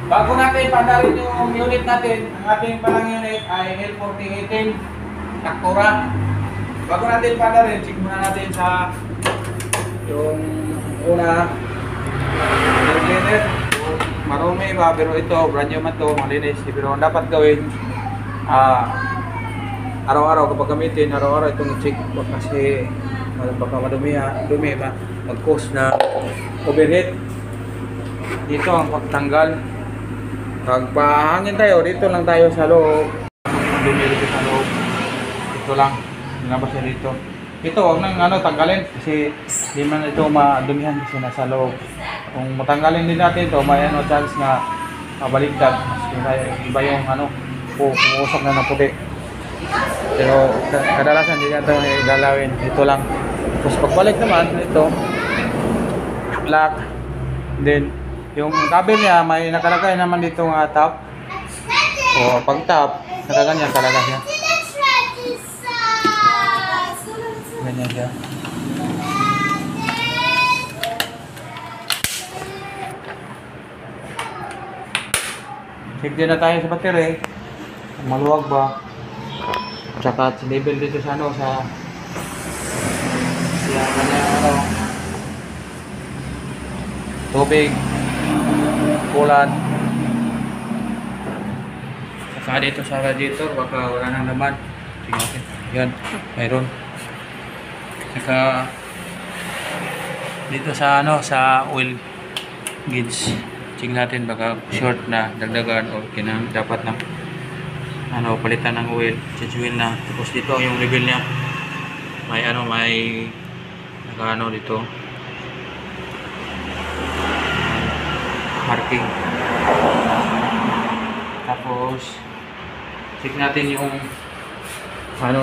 Bago natin pandarin yung unit natin, ang ating palang unit ay L4018 Taktura. Bago natin pandarin, check muna natin sa yung una cleaner. Marumi ba, pero ito brand new man to, malinis. Pero ang dapat gawin araw-araw kapag gamitin, araw-araw itong check kasi baka dumi ba, mag-cause na overheat. Dito ang pagtanggal. Pagpahangin tayo, dito lang tayo sa loob. Dumi dito sa loob. Ito lang, nilabas siya dito. Ito, huwag nang tanggalin kasi di man ito madumihan kasi nasa loob. Kung matanggalin din natin ito, may chance na mabaligtad. Mas iba yung pumusok na ng puti. Pero kadalasan hindi natin galawin. Ito lang. Tapos pagbalik naman, ito lock. Then yung kabel niya may nakalagay naman dito nga top. O pag top, nakaganyan talaga siya. Ganyan siya. Check din na tayo sa battery. Maluwag ba? Tsaka sinibel dito sa sa kanya tubig, kulan. Saka dito sa radiator baka wala nang laman. Tingnan natin. Yan, mayroon. Saka dito sa sa oil gauge. Check natin baka short na, dagdagan o dapat na palitan ng oil, change oil na. Tapos dito yung level niya. May may dito. Marking. Tapos check natin yung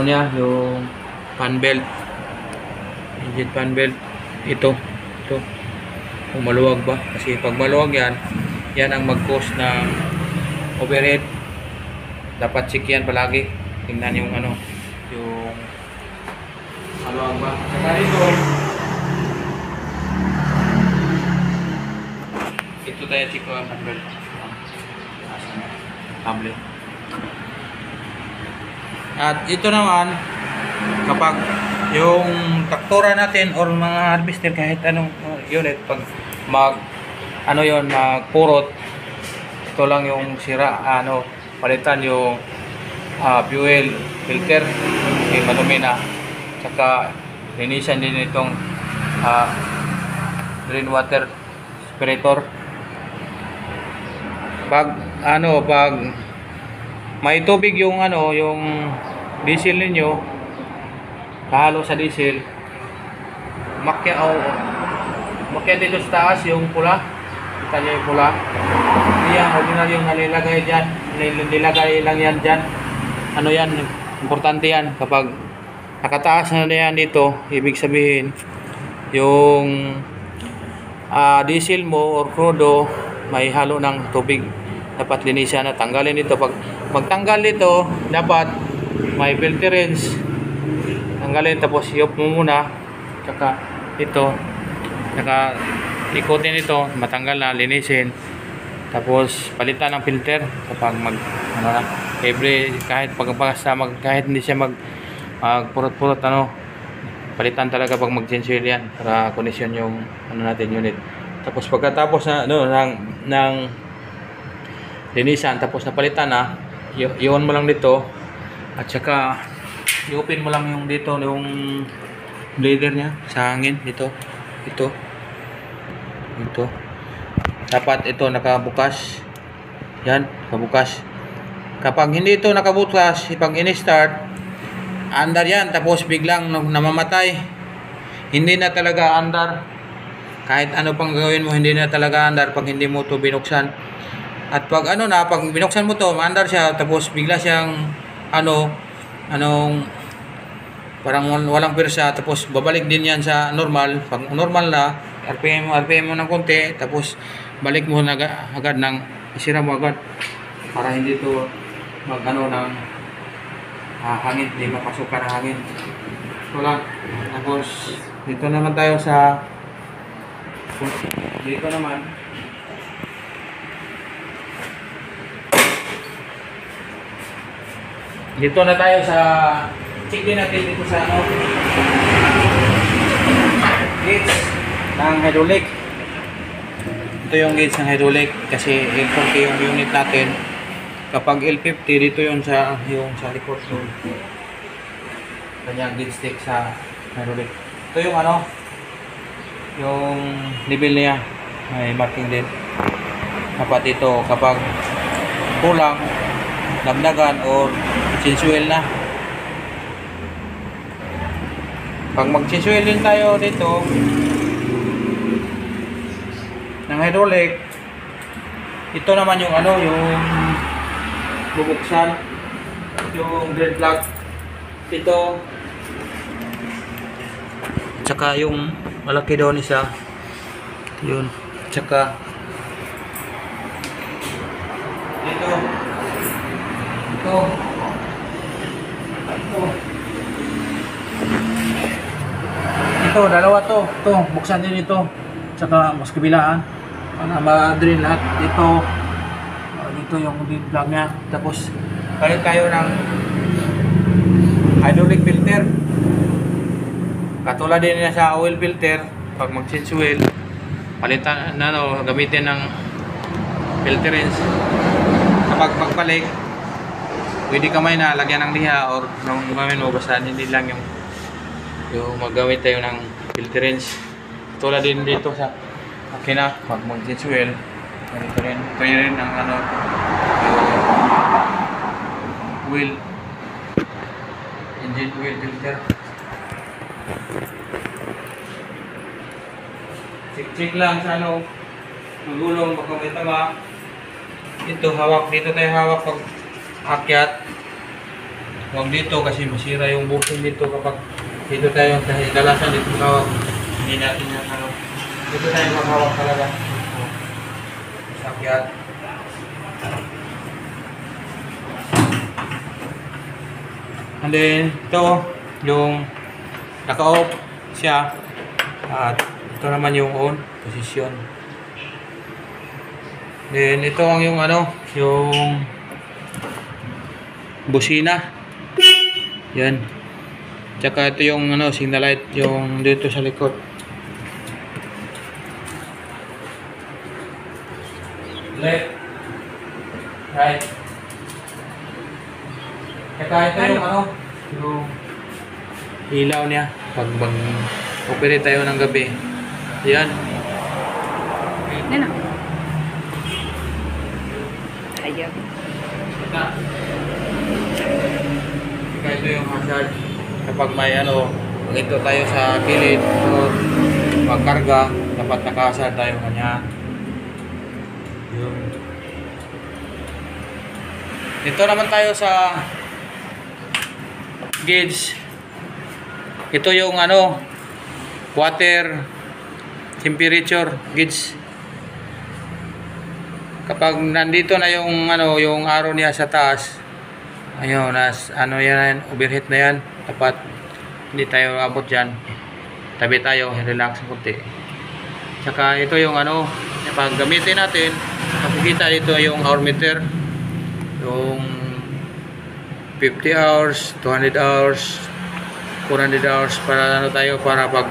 niya, yung fan belt. Engine fan belt. Ito. Kung maluwag ba? Kasi pag maluwag yan ang mag-cause ng overheat. Dapat check yan palagi. Tingnan yung yung maluwag ba? Saka ito tayo check ko ang handle. Tablet. At ito naman, kapag yung taktura natin or mga harvester kahit anong unit, pag magpurot, ito lang yung sira, palitan yung fuel filter, madumi na. Tsaka linisan din itong rainwater separator. Pag may tubig yung yung diesel ninyo, kahalo sa diesel, makya dito sa taas yung pula. Kita nyo yung pula. Yan, original yung nalilagay dyan. Nilagay lang yan dyan. Yan, importante yan. Kapag nakataas na yan dito, ibig sabihin yung diesel mo or crudo may halo ng tubig. Dapat linisan na, tanggalin dito. Pag magtanggal dito, dapat may filter rinse. Tanggalin, tapos iop mo muna. Tsaka ito, tsaka ikutin ito, matanggal na, linisin. Tapos palitan ng filter kapag kahit kahit hindi siya magpurot-purot, palitan talaga pag mag-change oil yan para kondisyon yung natin unit. Tapos pagkatapos ng linisan, tapos napalitan na, i-on mo lang dito at saka i-open mo lang yung dito yung blader niya sa hangin dito. Ito dapat ito nakabukas. Yan, nakabukas. Kapag hindi ito nakabukas, pag ini-start, andar yan, tapos biglang namamatay, hindi na talaga andar. Kahit ano pang gawin mo, hindi na talaga andar pag hindi mo ito binuksan. At pag pag binuksan mo to, maandar siya, tapos bigla siyang parang walang persa, tapos babalik din yan sa normal. Pag normal na, RPM mo ng konti, tapos balik mo na agad isira mo agad para hindi to ng hangin, hindi mapasukan ng hangin. Ito lang. Tapos dito naman tayo dito naman Dito na tayo sa check din natin dito sa ano gauge ng hydraulic. Ito yung gauge ng hydraulic kasi L40 yung unit natin. Kapag L50 dito yung sa likod doon. Kanyang gauge stick sa hydraulic. Ito yung ano yung level niya. May marking din. Dapat ito kapag kulang, dagdagan or change oil na. Pag mag-change oil din tayo dito ng hydraulic, ito naman yung ano, yung bubuksan yung drain plug ito, tsaka yung malaki doon isa yun, tsaka ito dalawa to. Buksan din ito. Tsaka mas kabilaan. Para ma-drain lahat. Dito yung drain plug niya. Tapos, palit tayo ng hydraulic filter. Katulad din niya sa oil filter. Pag mag-change oil, palitan na gamitin ng filterings. Kapag pagpalit, pwede kamay na lagyan ng liha or nung gawin mo basta hindi lang yung maggamit tayo ng filterings. Tulad din dito sa makina pag mag-change oil, ito rin ang ano oil, engine oil filter. Check lang sa ano magulong baka may tama. Ito hawak, dito tayo hawak pag akyat. Huwag dito kasi masira yung bushing dito kapag dito tayo dahil dalasan dito hawak. Hindi natin yung ano. Dito tayo maghawak talaga. Sa akyat. And then ito yung naka-off siya. At ito naman yung on position. Then ito ang yung ano, yung busina. Yan. Tsaka ito yung ano, signal light yung dito sa likod. Left. Right. Tsaka ito yung ano, yung ilaw niya pag operate tayo ng gabi. Yan. Ano? Ayaw. Kaya ito yung hazard kapag may ano, ito tayo sa gilid o magkarga, dapat nakahazard tayo kanya. Yun. Dito naman tayo sa gauge. Ito yung ano, water temperature gauge. Kapag nandito na yung ano, yung arrow niya sa taas, ayun, ano yan, overheat na yan. Dapat hindi tayo abot dyan. Tabi tayo, relax kunti. Tsaka ito yung ano, pag gamitin natin, makikita dito yung hour meter. Yung 50 hours, 200 hours, 400 hours para ano tayo, para pag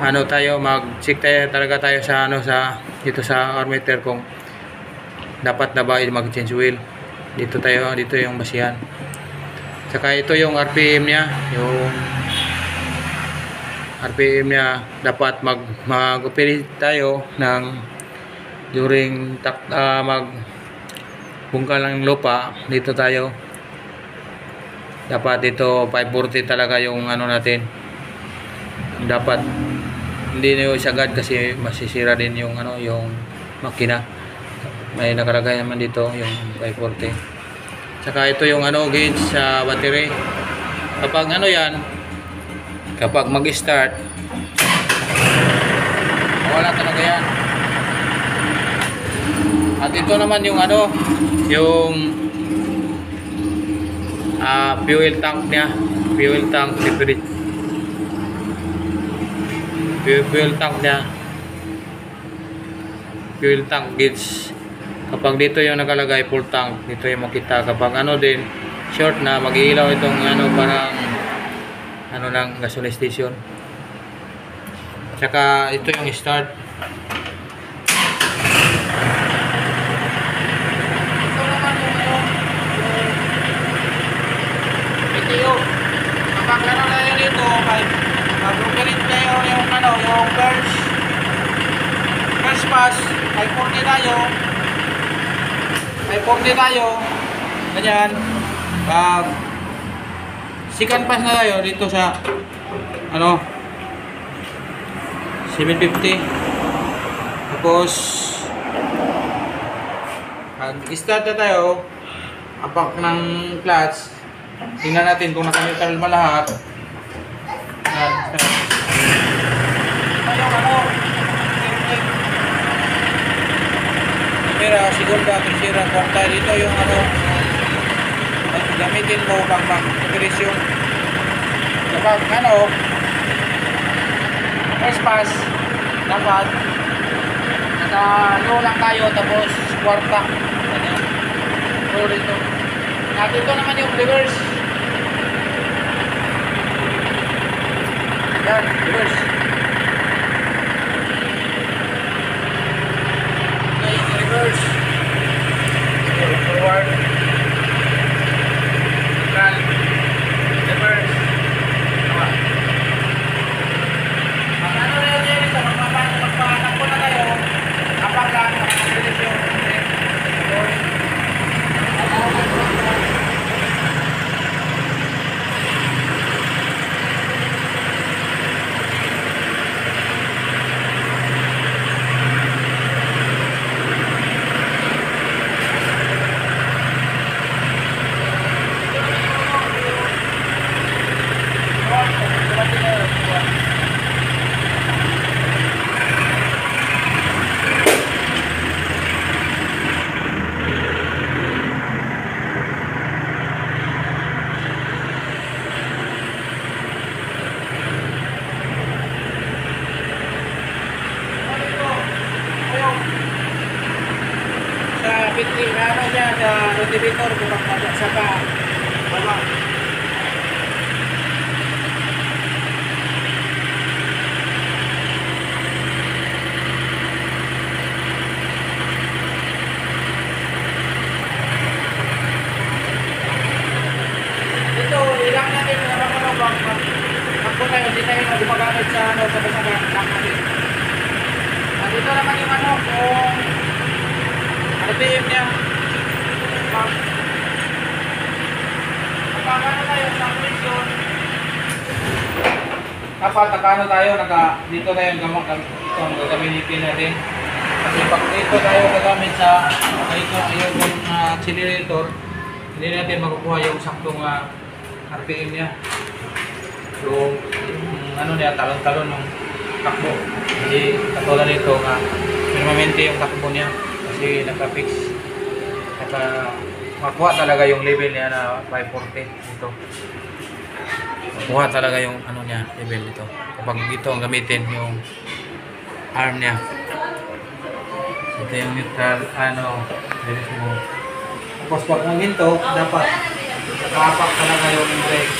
ano tayo, mag-check tayo talaga tayo sa ano, sa dito sa hour meter kung dapat na ba mag-change oil. Dito tayo, dito yung basihan. Saka ito yung RPM niya, yung RPM niya, dapat mag-operate tayo ng during magbungkal ng lupa. Dito tayo dapat ito 540 talaga yung ano natin. Dapat hindi na yung sagad kasi masisira din yung ano, yung makina. May nakalagay naman dito yung 540. Saka ito yung ano, gauge sa battery. Kapag ano yan, kapag mag-start, wala talaga yan. At ito naman yung ano, yung fuel tank niya, fuel tank separate. Fuel tank niya, fuel tank gauge. Kapag dito yung nakalagay full tank, dito yung makita. Kapag ano din, short na, mag-iilaw itong ano, parang ano lang, gasoline station. Tsaka ito yung start. Ito naman yung ano, PTO. Kapag ano na yun dito, mag-operate kayo yung ano, yung first pass, ay 40 tayo. Ay 40 tayo. Ganyan. Second pass na tayo dito sa ano 750. Tapos start na tayo. Apak ng clutch. Tingnan natin kung naka-neutral ba lahat. Yan. Ayun ano. Pero segunda, tercera, kwarta dito yung ano gamitin mo pang operasyon. Kapag ano first pass dapat naka-low lang tayo tapos kwarta. Ganyan. So dito. At ito naman yung reverse. Yan, reverse. Ito yung reverse. Forward. Reverse. Ang ano na yun ito, magpapatakbo na tayo kapag ang direksyon. Pitri ano siya sa rotivator kung magpapag saka baba. Ito, ilang natin yung naman ako tayo, hindi tayo gumagamit sa ano sa basagan lang natin. At ito naman yung ano kung RPM niya. Nakakano tayo sa presyon. Kapag nakano tayo, dito tayo ito ang gagamitin natin. Kasi pag dito tayo gagamit sa yung accelerator, hindi natin makukuha yung saktong RPM niya. So, ano niya, talon-talon ng takbo. Hindi katulad nito permanente yung takbo niya. Kasi naka-fix. Makuha talaga yung level niya na 540 dito. Makuha talaga yung ano niya, level dito. Kapag dito ang gamitin yung arm niya. Ito yung neutral, direct mo. Tapos pag naginto, dapat nakapak talaga yung brake.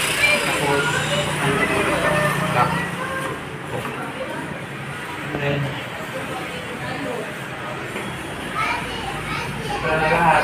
Tapos, lock. And then, para na lahat.